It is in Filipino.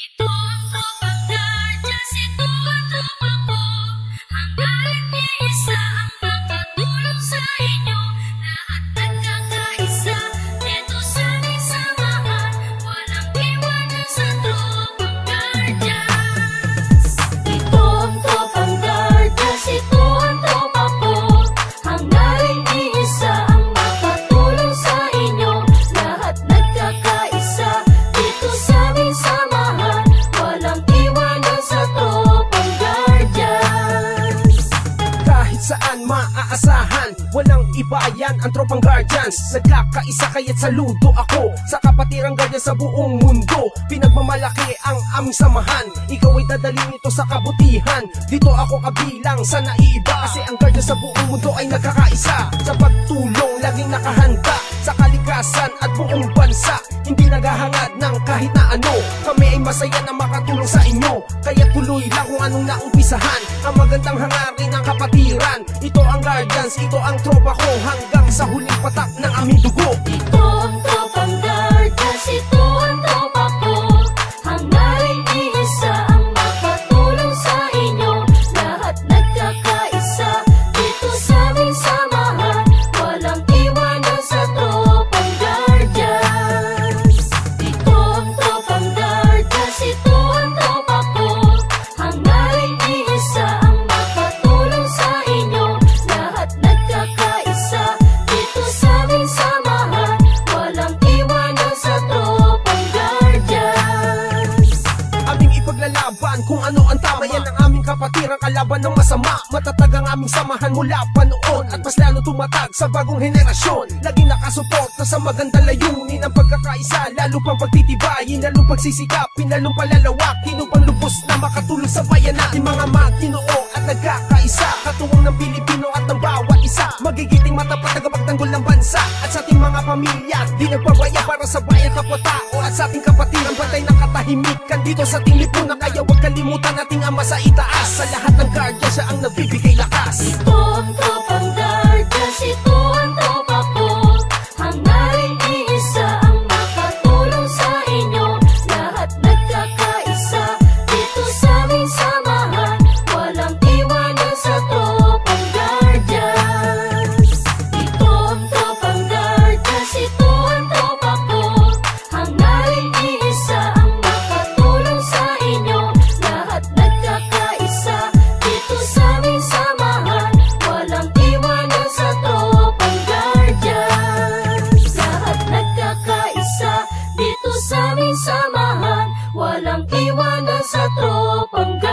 Ito ang tropang guardians, ito ang tropa ko. Hangga't iisa ang makatulong sa inyo. Lahat nagkakaisa, dito sa aming samahan. Walang iwanan sa tropang guardians. Ito ang tropang guardians, ito ang tropa ko. Hangga't iisa ang makatulong sa inyo. Lahat nagkakaisa, dito sa aming samahan. Walang iwanan sa tropang guardians. Kahit saan maaasahan, walang iba yan ang tropang guardians. Nagkakaisa kaya't saludo ako sa kapatirang guardians sa buong mundo. Pinagmamalaki ang aming samahan, ikaw ay dadalhin ito sa kabutihan. Dito ako kabilang sa naiiba, kasi ang guardians sa buong mundo ay nagkakaisa. Sa pagtulong, laging nakahanda sa kalikasan at buong bansa. Hindi naghahangad ng kahit na ano, kami ay masaya na makatulong sa inyo. Kaya tuloy lang kung anong naumpisahan, ang magandang hangarin ng kapatiran. Ito ang guardians, ito ang tropa ko, hanggang sa huling patak ng aming dugo. Ito ang tropang guardians, ito ang tropa ko. Hangga't iisa ang makatulong sa inyo. Lahat nagkakaisa, dito sa aming samahan. Walang iwanan sa tropang guardians. Ito ang tropang guardians, ito ang tropa ko. Hangga't iisa ang makatulong sa inyo. Lahat nagkakaisa, dito sa aming samahan. Walang iwanan sa tropang guardians. Aming ipaglalaban kung ano ang tama, yan ang aming kapatirang kalaban ng masama. Matatag ang aming samahan mula pa noon, at mas lalo tumatag sa bagong henerasyon. Laging nakasuporta sa magandang layunin ang pagkakaisa, lalo pang pagtitibayin, lalong pagsisikapin, lalong palalawakin upang lubos na makatulong sa bayan natin. Mga magtinoo at nagkakaisa, katuwang ng Pilipino at ng bawat isa. Magigiting matapat na kapagtanggol ng bansa, at sa ating mga pamilya di nagpabaya para sa bayan kapwa-tao. At sa ating kapatiran, batay ng katahimikan dito sa ating lipunan. Kaya huwag kalimutan ating ama sa itaas. Sa lahat ng guardians, siya ang nagbibigay lakas. Ito ang tropang guardians, ito ang tropa ko. Hangga't iisa ang makatulong sa inyo. Lahat nagkakaisa, dito sa aming samahan. Walang iwanan sa tropang guardians. Ito ang tropang guardians, ito ang tropa ko. Hangga't iisa ang makatulong sa inyo. Lahat nagkakaisa, dito sa aming samahan. Walang iwanan sa tropang guardians. Lahat nagkakaisa, dito sa aming samahan. Walang iwanan sa tropang guardians.